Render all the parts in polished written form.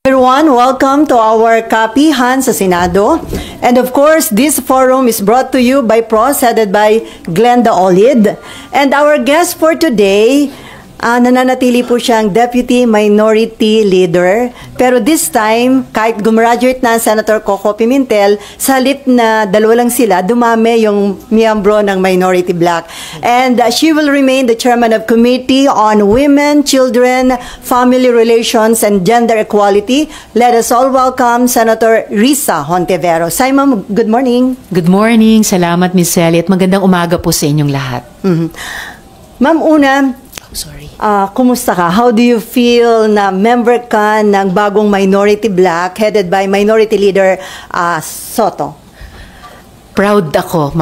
Everyone, welcome to our kapihan sa Senado. And of course, this forum is brought to you by PROS, headed by Glenda Olid. And our guest for today, nananatili po siyang Deputy Minority Leader. Pero this time, kahit gumraduate na Senator Coco Pimentel, sa halip na dalawa lang sila, dumami yung miyembro ng Minority Black. And she will remain the chairman of Committee on Women, Children, Family Relations, and Gender Equality. Let us all welcome Senator Risa Hontiveros. Hi, ma'am. Good morning. Good morning. Salamat, Ms. Sally. At magandang umaga po sa inyong lahat. Ma'am, una, Sorry. kumusta ka? How do you feel na member ka ng bagong Minority Black headed by Minority Leader Soto? Proud ako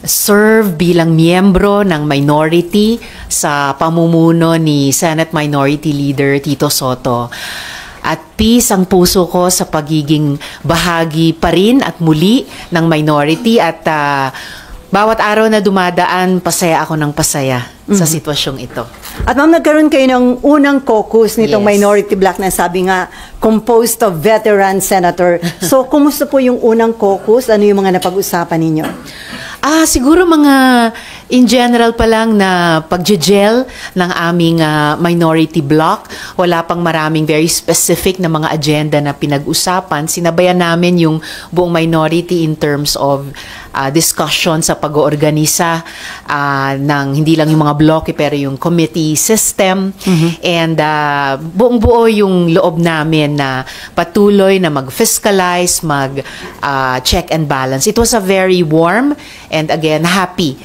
serve bilang miyembro ng minority sa pamumuno ni Senate Minority Leader Tito Soto. At peace ang puso ko sa pagiging bahagi pa rin at muli ng minority at bawat araw na dumadaan, pasaya ako ng pasaya sa sitwasyong ito. At ma'am, nagkaroon kayo ng unang caucus nitong Yes. Minority Black na sabi nga, composed of veteran senator. So, kumusta po yung unang caucus? Ano yung mga napag-usapan ninyo? Siguro mga in general pa lang na pag-gel ng aming minority block. Wala pang maraming very specific na mga agenda na pinag-usapan. Sinabayan namin yung buong minority in terms of discussion sa pag-oorganisa ng hindi lang yung mga bloke pero yung committee system. And buong-buo yung loob namin na patuloy na mag-fiscalize, mag-check and balance. It was a very warm and again, happy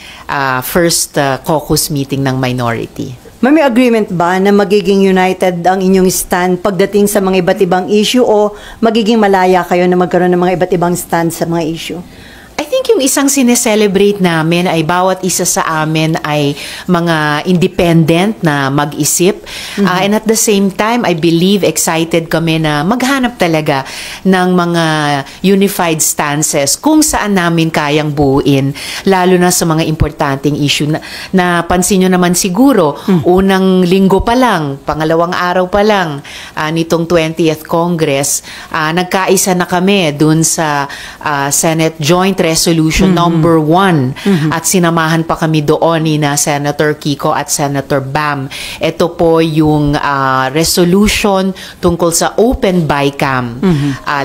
first caucus meeting ng minority. May agreement ba na magiging united ang inyong stand pagdating sa mga iba't ibang issue o magiging malaya kayo na magkaroon ng mga iba't ibang stand sa mga issue? I think yung isang sineselebrate namin ay bawat isa sa amin ay mga independent na mag-isip. And at the same time, I believe excited kami na maghanap talaga ng mga unified stances kung saan namin kayang buuin, lalo na sa mga importanteng issue. Napansin nyo naman siguro, unang linggo pa lang, pangalawang araw pa lang, nitong 20th Congress, nagkaisa na kami dun sa Senate Joint Resolution number 1 at sinamahan pa kami doon ni na Senator Kiko at Senator Bam. Ito po yung resolution tungkol sa open BICAM,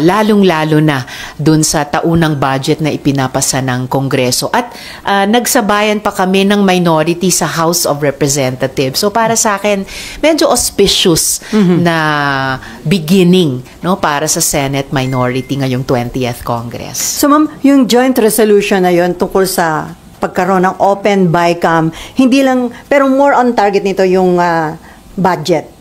lalong-lalo na dun sa taunang budget na ipinapasa ng Kongreso. At nagsabayan pa kami ng minority sa House of Representatives. So para sa akin, medyo auspicious na beginning, no, para sa Senate minority ngayong 20th Congress. So ma'am, yung joint resolution na yun tungkol sa pagkaroon ng open BICAM, hindi lang, pero more on target nito yung budget.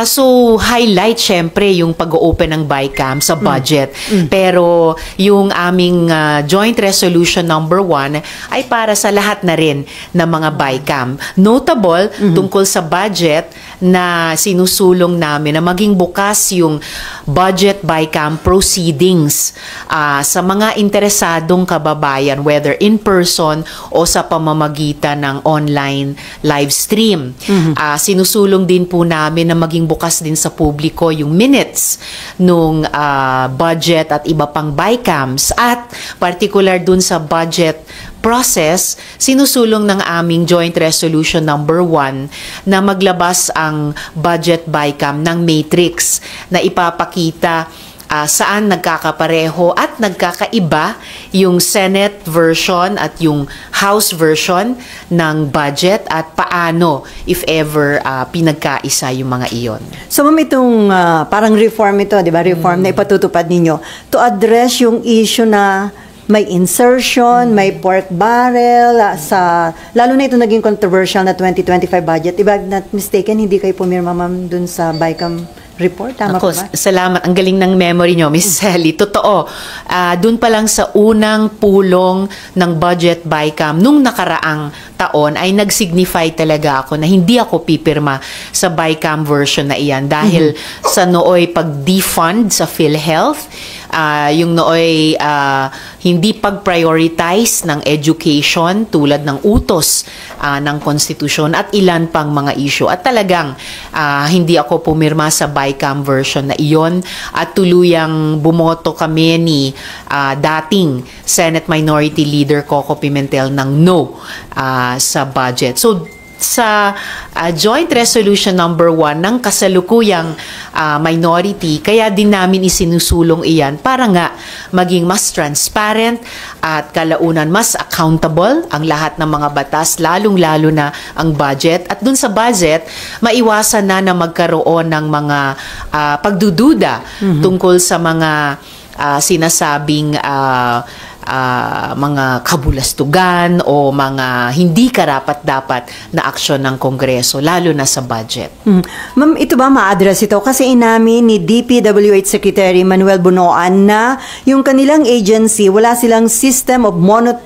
So, highlight syempre yung pag-open ng BICAM sa budget. Pero yung aming joint resolution number 1 ay para sa lahat na rin ng mga BICAM. Notable tungkol sa budget na sinusulong namin na maging bukas yung budget BICAM proceedings sa mga interesadong kababayan, whether in person o sa pamamagitan ng online live stream. Sinusulong din po namin na maging bukas din sa publiko yung minutes nung budget at iba pang BICAMs at particular dun sa budget process, sinusulong ng aming joint resolution number 1 na maglabas ang budget BICAM ng matrix na ipapakita saan nagkakapareho at nagkakaiba yung Senate version at yung House version ng budget at paano, if ever, pinagkaisa yung mga iyon. So ma'am, itong parang reform ito, di ba? Reform na ipatutupad ninyo to address yung issue na may insertion, may pork barrel, lalo na ito naging controversial na 2025 budget. If I'm not mistaken, hindi kayo pumirma ma'am dun sa BICAM report, tama Ako, ba? salamat. Ang galing ng memory nyo, Miss Sally. Totoo. Doon pa lang sa unang pulong ng budget BICAM nung nakaraang taon ay nag-signify talaga ako na hindi ako pipirma sa BICAM version na iyan dahil sa nooy pag-defund sa PhilHealth yung nooy hindi pag-prioritize ng education tulad ng utos ng konstitusyon at ilan pang mga issue. At talagang hindi ako pumirma sa BICAM version na iyon at tuluyang bumoto kami ni dating Senate Minority Leader Coco Pimentel ng no sa budget. So sa Joint Resolution number 1 ng kasalukuyang minority, kaya din namin isinusulong iyan para nga maging mas transparent at kalaunan mas accountable ang lahat ng mga batas, lalong-lalo na ang budget. At dun sa budget, maiwasan na magkaroon ng mga pagdududa tungkol sa mga sinasabing mga kabulastugan o mga hindi karapat-dapat na aksyon ng Kongreso, lalo na sa budget. Ma'am, ito ba ma-address ito? Kasi inamin ni DPWH Secretary Manuel Bunoan na yung kanilang agency, wala silang system of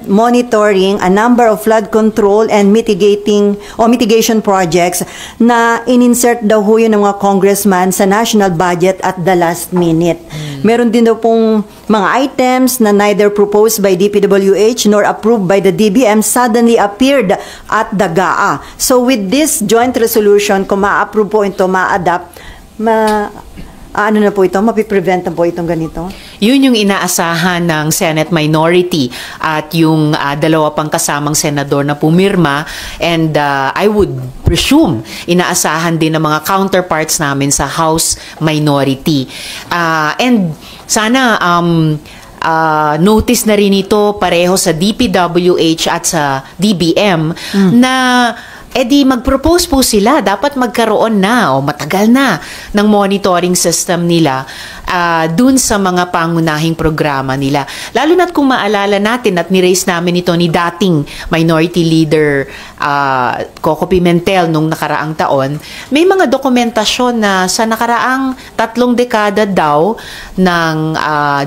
monitoring a number of flood control and mitigation projects na in-insert daw ho yun ng mga congressman sa national budget at the last minute. Meron din daw pong mga items na neither proposed by DPWH nor approved by the DBM suddenly appeared at the GAA. So with this joint resolution, kung ma-approve po ito, ma-adapt, ano na po ito, mapiprevent na po itong ganito? Yun yung inaasahan ng Senate Minority at yung dalawa pang kasamang senador na pumirma, and I would presume inaasahan din ng mga counterparts namin sa House Minority. And sana notice na rin ito pareho sa DPWH at sa DBM na di mag-propose po sila, dapat magkaroon na o matagal na ng monitoring system nila dun sa mga pangunahing programa nila. Lalo na't kung maalala natin at ni-raise namin ito ni dating Minority Leader Coco Pimentel nung nakaraang taon, may mga dokumentasyon na sa nakaraang 3 dekada daw ng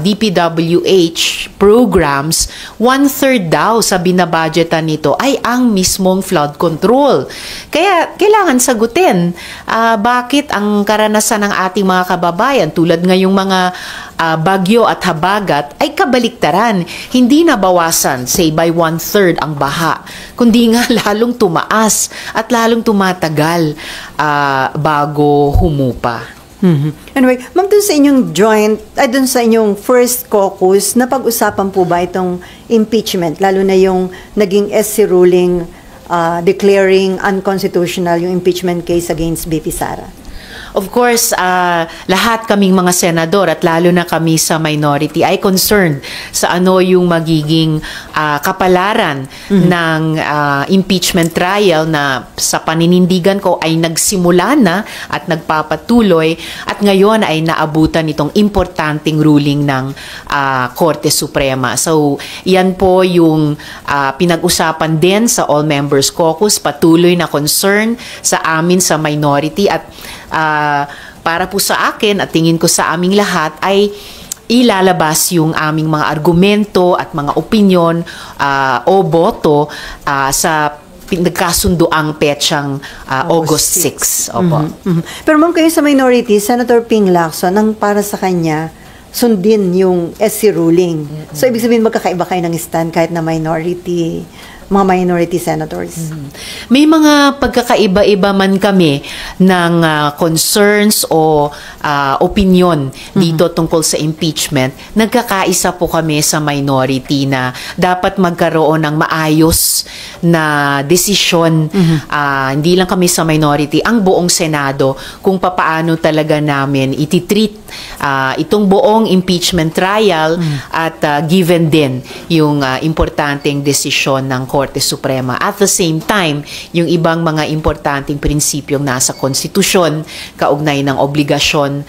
DPWH programs, 1/3 daw sa binabudgetan nito ay ang mismong flood control. Kaya kailangan sagutin bakit ang karanasan ng ating mga kababayan tulad ngayong mga bagyo at habagat ay kabaliktaran. Hindi nabawasan, say by 1/3 ang baha, kundi nga lalong tumaas at lalong tumatagal bago humupa. Anyway, ma'am, dun sa inyong dun sa inyong first caucus, napag-usapan po ba itong impeachment, lalo na yung naging SC ruling declaring unconstitutional yung impeachment case against BP Sara? Of course, lahat kaming mga senador at lalo na kami sa minority ay concerned sa ano yung magiging kapalaran ng impeachment trial na sa paninindigan ko ay nagsimula na at nagpapatuloy at ngayon ay naabutan itong importanteng ruling ng Korte Suprema. So, yan po yung pinag-usapan din sa All Members Caucus, patuloy na concern sa amin sa minority at para po sa akin at tingin ko sa aming lahat ay ilalabas yung aming mga argumento at mga opinyon o boto sa nagkasunduang petsang August 6. Opo. Pero ma'am, kayo sa minority, Senator Ping Lacson, ang para sa kanya, sundin yung SC ruling. So, ibig sabihin magkakaiba kayo ng stand kahit na mga minority senators. May mga pagkakaiba-iba man kami ng concerns o opinion dito tungkol sa impeachment. Nagkakaisa po kami sa minority na dapat magkaroon ng maayos na desisyon. Hindi lang kami sa minority, ang buong Senado kung papaano talaga namin ititreat itong buong impeachment trial at given din yung importanteng desisyon ng Korte Suprema. At the same time, yung ibang mga importanteng prinsipyong nasa konstitusyon, kaugnay ng obligasyon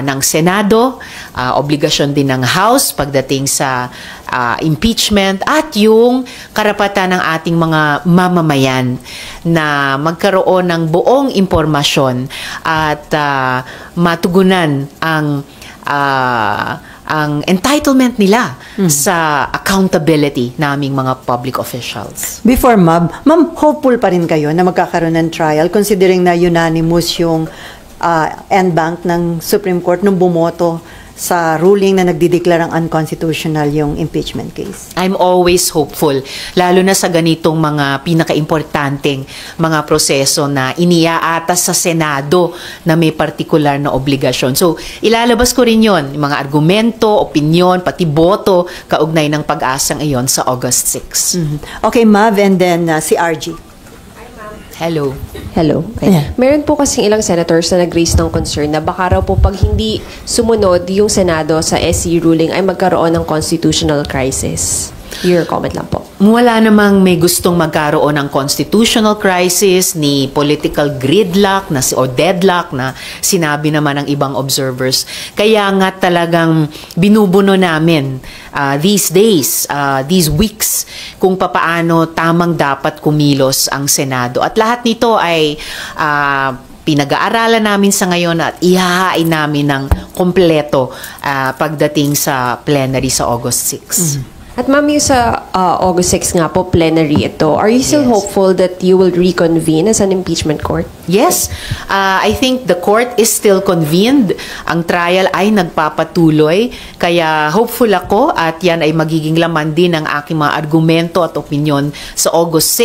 ng Senado, obligasyon din ng House pagdating sa impeachment at yung karapatan ng ating mga mamamayan na magkaroon ng buong impormasyon at matugunan ang entitlement nila sa accountability naming mga public officials. Before ma'am, hopeful pa rin kayo na magkakaroon ng trial considering na unanimous yung end bank ng Supreme Court nung bumoto sa ruling na nagdideklarang unconstitutional yung impeachment case? I'm always hopeful, lalo na sa ganitong mga pinakaimportanteng mga proseso na iniaatas sa Senado na may partikular na obligasyon. So, ilalabas ko rin yon, yung mga argumento, opinyon, pati boto, kaugnay ng pag-asang iyon sa August 6. Okay, Mav, and then si RG. Hello. Hello. Yeah. Meron po kasing ilang senators na nag-raise ng concern na baka raw po pag hindi sumunod yung Senado sa SC ruling ay magkaroon ng constitutional crisis. Your comment lang po. Wala namang may gustong magkaroon ng constitutional crisis ni political gridlock o deadlock na sinabi naman ng ibang observers. Kaya nga talagang binubuno namin these days, these weeks, kung papaano tamang dapat kumilos ang Senado. At lahat nito ay pinag-aaralan namin sa ngayon at ihahain namin ng kompleto pagdating sa plenary sa August 6. At ma'am, yung sa August 6 nga po, plenary ito, are you still hopeful that you will reconvene as an impeachment court? Yes, I think the court is still convened. Ang trial ay nagpapatuloy. Kaya hopeful ako at yan ay magiging laman din ng aking mga argumento at opinyon sa August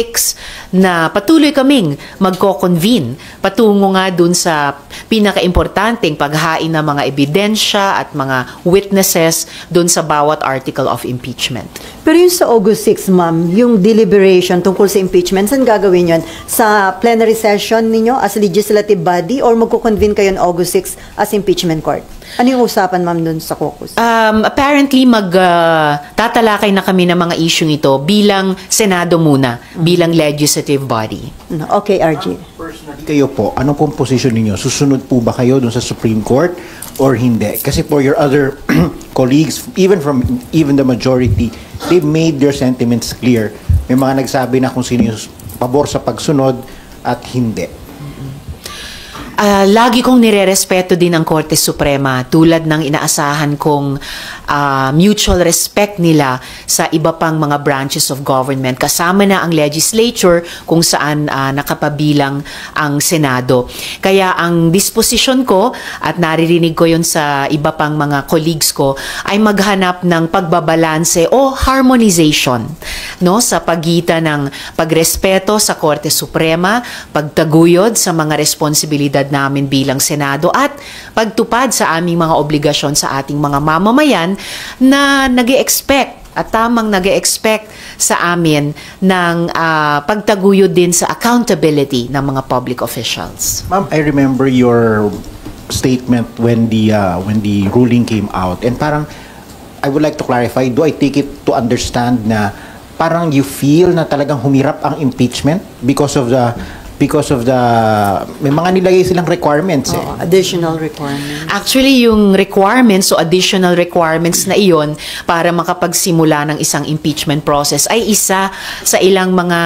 6 na patuloy kaming magko-convene patungo nga dun sa pinaka-importanting paghain ng mga ebidensya at mga witnesses dun sa bawat article of impeachment. Pero yung sa August 6, ma'am, yung deliberation tungkol sa impeachment, saan gagawin yun? Sa plenary session ninyo as legislative body or magko-convene kayo on August 6 as impeachment court? Ano yung usapan, ma'am, dun sa caucus? Apparently, tatalakay na kami ng mga issue ito bilang Senado muna, bilang legislative body. Okay, RG. Personally, kayo po, ano pong position ninyo? Susunod po ba kayo dun sa Supreme Court or hindi? Kasi for your other colleagues, even the majority, they've made their sentiments clear. May mga nagsabi na kung sino yung pabor sa pagsunod at hindi. Lagi kong nirerespeto din ang Korte Suprema tulad ng inaasahan kong mutual respect nila sa iba pang mga branches of government. Kasama na ang legislature kung saan nakapabilang ang Senado. Kaya ang disposition ko at naririnig ko yun sa iba pang mga colleagues ko ay maghanap ng pagbabalanse o harmonization, no, sa pagitan ng pagrespeto sa Korte Suprema, pagtaguyod sa mga responsibilidad namin bilang Senado at pagtupad sa aming mga obligasyon sa ating mga mamamayan na nag-e-expect at tamang nag-e-expect sa amin ng pagtaguyod din sa accountability ng mga public officials. Ma'am, I remember your statement when the ruling came out, and parang I would like to clarify, do I take it to understand na parang you feel na talagang humirap ang impeachment because of the may mga nilagay silang requirements Additional requirements. Actually, yung requirements o additional requirements na iyon para makapagsimula ng isang impeachment process ay isa sa ilang mga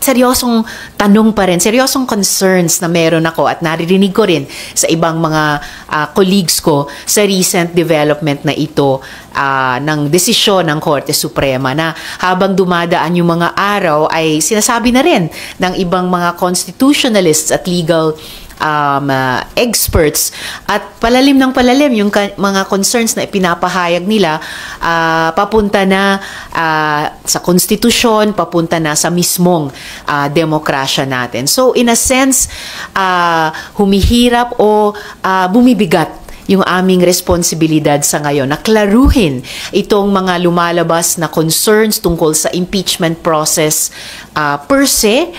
seryosong tanong pa rin, seryosong concerns na meron ako at naririnig ko rin sa ibang mga colleagues ko sa recent development na ito ng desisyon ng Korte Suprema na habang dumadaan yung mga araw ay sinasabi na rin ng ibang mga constitutionalists at legal experts at palalim ng palalim yung mga concerns na ipinapahayag nila papunta na sa konstitusyon, papunta na sa mismong demokrasya natin. So in a sense, humihirap o bumibigat yung aming responsibilidad sa ngayon na klaruhin itong mga lumalabas na concerns tungkol sa impeachment process per se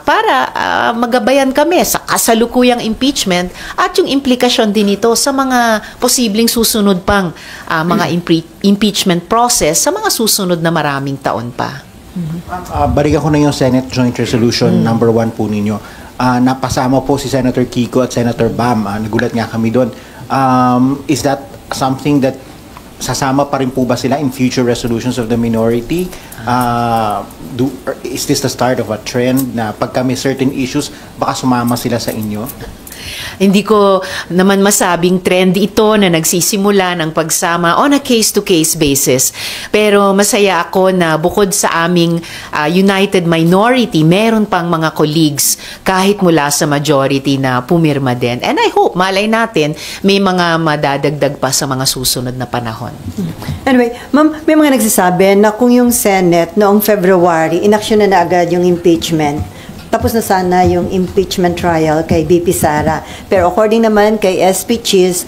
para magabayan kami sa kasalukuyang impeachment at yung implikasyon din ito sa mga posibleng susunod pang mga impeachment process sa mga susunod na maraming taon pa. Balikan ko na yung Senate Joint Resolution number 1 po ninyo. Napasama po si Senator Kiko at Senator Bam. Nagulat nga kami doon. Is that something that sasama pa rin po ba sila in future resolutions of the minority? Is this the start of a trend na pagka may certain issues, baka sumama sila sa inyo? Hindi ko naman masabing trend ito na nagsisimula ng pagsama on a case-to-case basis. Pero masaya ako na bukod sa aming united minority, meron pang mga colleagues kahit mula sa majority na pumirma din. And I hope, malay natin, may mga madadagdag pa sa mga susunod na panahon. Anyway, ma'am, may mga nagsasabi na kung yung Senate noong February, inaksyon na agad yung impeachment. Tapos na sana yung impeachment trial kay BP Sara. Pero according naman kay SP Cheese,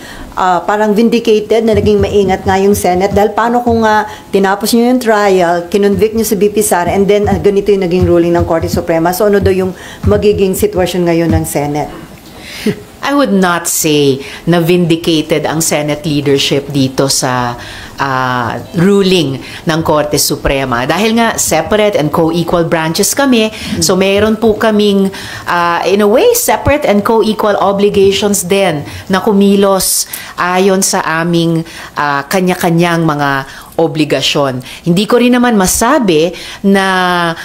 parang vindicated na naging maingat nga yung Senate dahil paano kung tinapos nyo yung trial, kinonvict nyo si BP Sara, and then ganito yung naging ruling ng Korte Suprema. So ano daw yung magiging sitwasyon ngayon ng Senate? I would not say na vindicated ang Senate leadership dito sa ruling ng Korte Suprema. Dahil nga separate and co-equal branches kami, so meron po kaming in a way separate and co-equal obligations din na kumilos ayon sa aming kanya-kanyang mga obligasyon. Hindi ko rin naman masabi na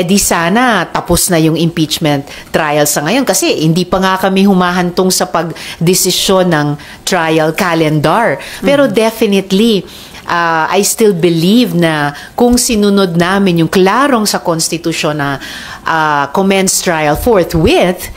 di sana tapos na yung impeachment trial sa ngayon kasi hindi pa nga kami humahantong sa pagdesisyon ng trial calendar. Pero definitely, I still believe na kung sinunod namin yung klarong sa konstitusyon na commence trial forthwith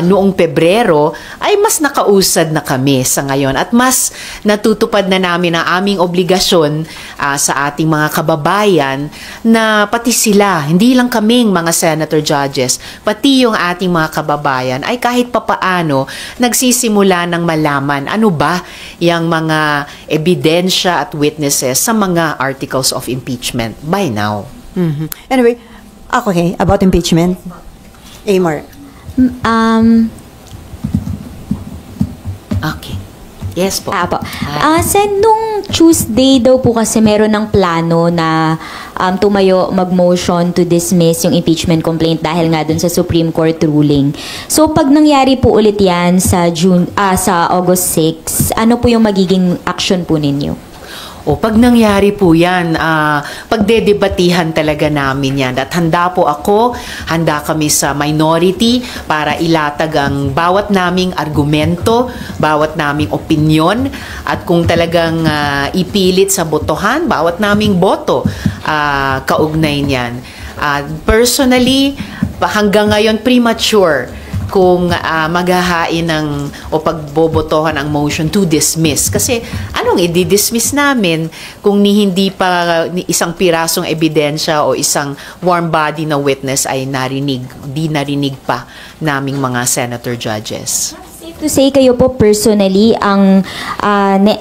noong Pebrero, ay mas nakausad na kami sa ngayon at mas natutupad na namin ang aming obligasyon sa ating mga kababayan na pati sila, hindi lang kaming mga senator judges, pati yung ating mga kababayan ay kahit papaano nagsisimula ng malaman ano ba yung mga ebidensya at witnesses sa mga articles of impeachment by now. Anyway, okay, about impeachment. Amor. Okay. Yes po. Apo. Sen, nung Tuesday daw po kasi meron ng plano na tumayo mag-motion to dismiss yung impeachment complaint dahil nga dun sa Supreme Court ruling. So pag nangyari po ulit yan sa August 6, ano po yung magiging action po ninyo? O pag nangyari po yan, pagdedebatihan talaga namin yan. At handa po ako, handa kami sa minority para ilatag ang bawat naming argumento, bawat naming opinyon. At kung talagang ipilit sa botohan, bawat naming boto kaugnay niyan. Personally, hanggang ngayon premature kung maghahain o pagbobotohan ang motion to dismiss. Kasi anong i-dismiss namin kung hindi pa isang pirasong ebidensya o isang warm body na witness ay di narinig pa naming mga senator judges. Safe to say kayo po personally,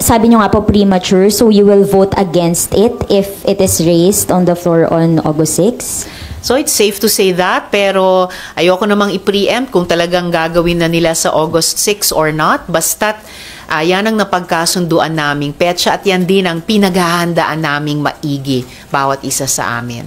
sabi nyo nga po premature, so you will vote against it if it is raised on the floor on August 6? So it's safe to say that, pero ayoko namang i-preempt kung talagang gagawin na nila sa August 6 or not. Basta't yan ang napagkasunduan naming petsa at yan din ang pinaghahandaan naming maigi bawat isa sa amin.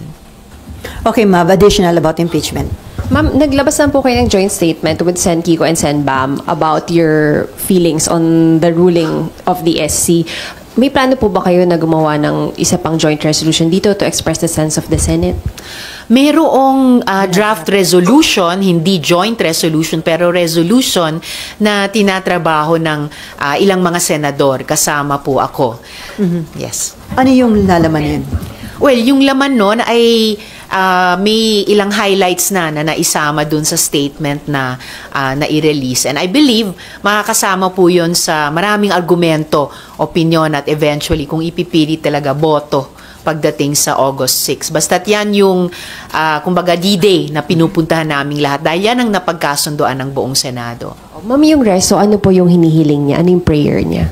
Okay, Ma'am, additional about impeachment. Ma'am, naglabas na po kayo ng joint statement with Sen Kiko and Sen Bam about your feelings on the ruling of the SC. May plano po ba kayo na gumawa ng isa pang joint resolution dito to express the sense of the Senate? Merong draft resolution, hindi joint resolution, pero resolution na tinatrabaho ng ilang mga senador. Kasama po ako. Yes. Ano yung lalaman yun? Well, yung laman nun ay may ilang highlights na naisama dun sa statement na i-release. And I believe makakasama po yun sa maraming argumento, opinion at eventually kung ipipili talaga boto pagdating sa August 6. Basta't yan yung kumbaga D-Day na pinupuntahan naming lahat dahil yan ang napagkasunduan ng buong Senado. Ma'am, yung reso, ano po yung hinihiling niya? Ano yung prayer niya?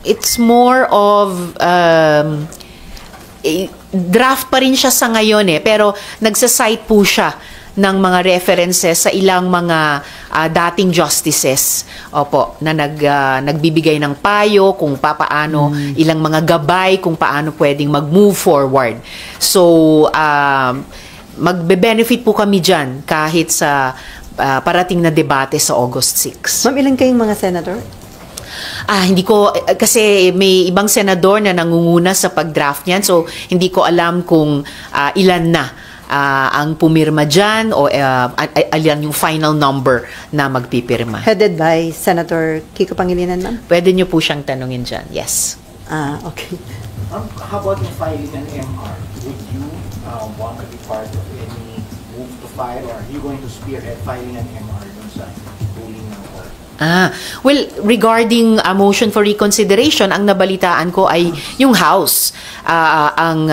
It's more of draft pa rin siya sa ngayon pero nagsasite po siya ng mga references sa ilang mga dating justices na nagbibigay ng payo kung paano ilang mga gabay kung paano pwedeng mag-move forward. So magbe-benefit po kami dyan kahit sa parating na debate sa August 6. Ma'am, ilan kayong mga senator? Hindi ko, kasi may ibang senador na nangunguna sa pag-draft niyan, so hindi ko alam kung ilan na ang pumirma dyan o alyan yung final number na magpipirma. Headed by Senator Kiko Pangilinan, ma'am? Pwede nyo po siyang tanungin dyan. Yes. Okay. How about in filing an MR? Would you want to be part of any move to file, or are you going to spearhead filing an MR dun sa ruling ng court? Well, regarding a motion for reconsideration, ang nabalitaan ko ay yung House ang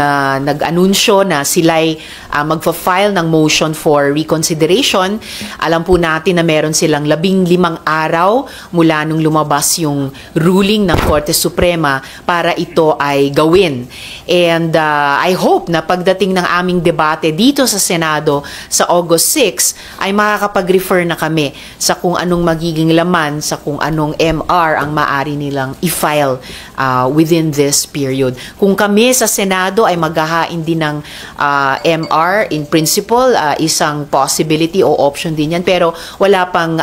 nag-anunsyo na sila'y magfa-file ng motion for reconsideration. Alam po natin na meron silang 15 araw mula nung lumabas yung ruling ng Korte Suprema para ito ay gawin. And I hope na pagdating ng aming debate dito sa Senado sa August 6 ay makakapag-refer na kami sa kung anong magiging laman, sa kung anong MR ang maaari nilang i-file within this period. Kung kami sa Senado ay maghahain din ng MR, in principle, isang possibility o option din yan, pero wala pang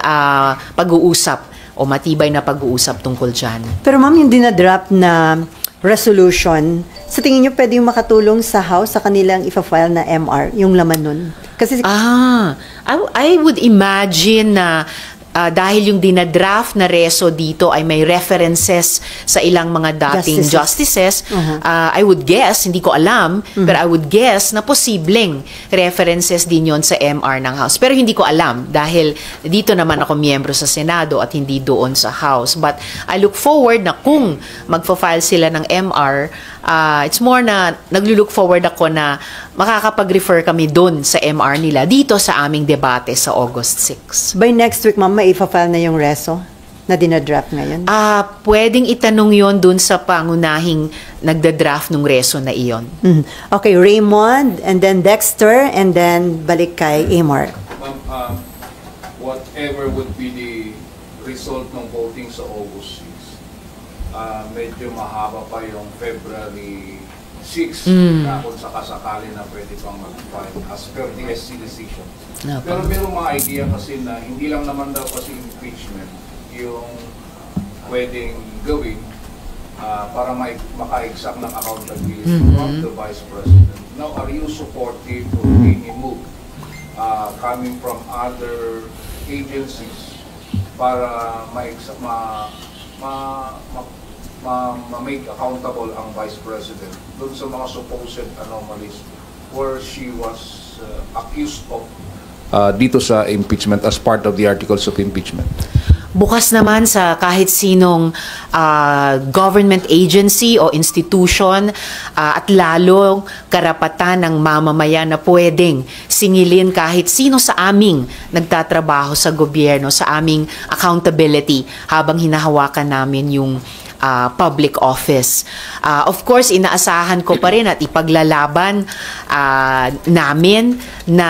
pag-uusap o matibay na pag-uusap tungkol dyan. Pero ma'am, yung dinadraft na resolution, sa tingin nyo pwede yung makatulong sa House sa kanilang ifa-file na MR, yung laman nun? Kasi I would imagine na dahil yung dinadraft na reso dito ay may references sa ilang mga dating justices, I would guess, hindi ko alam, pero I would guess na posibleng references din yon sa MR ng House. Pero hindi ko alam dahil dito naman ako miyembro sa Senado at hindi doon sa House. But I look forward na kung magfa-file sila ng MR, it's more na naglo-look forward ako na makakapag-refer kami doon sa MR nila dito sa aming debate sa August 6. by next week, ma'am, may ifa-file na yung reso na dinadraft ngayon? Pwedeng itanong yon doon sa pangunahing nagda-draft ng reso na iyon. Okay, Raymond, and then Dexter, and then balik kay Amor. Ma'am, whatever would be the result ng voting sa August 6, medyo mahaba pa yung February 6 na kung sakasakali na pwede pang mag-file as per the SC decision. Pero merong mga idea kasi na hindi lang naman daw kasi impeachment yung pwedeng gawin para maka-exact ng accountability of the Vice President. Now, are you supportive of any move coming from other agencies para ma-make accountable ang Vice President doon sa mga supposed anomalies where she was accused of dito sa impeachment as part of the articles of impeachment? Bukas naman sa kahit sinong government agency o institution at lalo karapatan ng mamamayan na pwedeng singilin kahit sino sa aming nagtatrabaho sa gobyerno, sa aming accountability habang hinahawakan namin yung public office. Of course, inaasahan ko pa rin at ipaglalaban namin na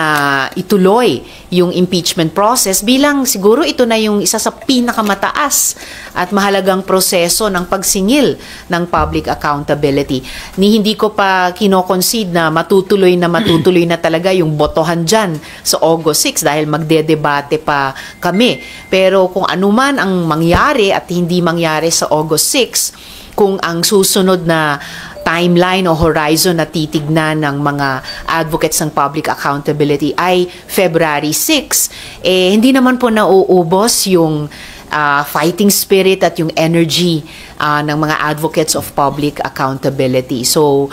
ituloy yung impeachment process bilang siguro ito na yung isa sa pinakamataas at mahalagang proseso ng pagsingil ng public accountability. Hindi ko pa kino-concede na matutuloy na talaga yung botohan dyan sa August 6 dahil magdedebate pa kami. Pero kung anuman ang mangyari at hindi mangyari sa August 6, kung ang susunod na timeline o horizon na titignan ng mga advocates ng public accountability ay February 6, hindi naman po nauubos yung fighting spirit at yung energy ng mga advocates of public accountability. So,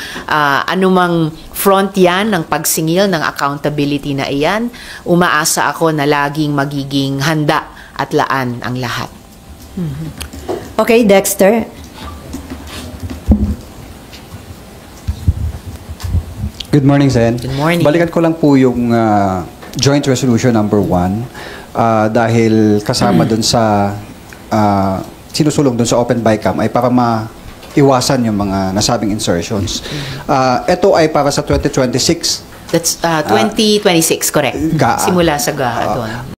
anumang front yan ng pagsingil ng accountability na iyan, umaasa ako na laging magiging handa at laan ang lahat. Okay, Dexter. Good morning, Sen. Good morning. Balikan ko lang po yung Joint Resolution number 1 dahil kasama dun sa sinusulong dun sa Open BICAM ay para maiwasan yung mga nasabing insertions. Ito ay para sa 2026. That's 2026, correct. Simula sa GAA doon.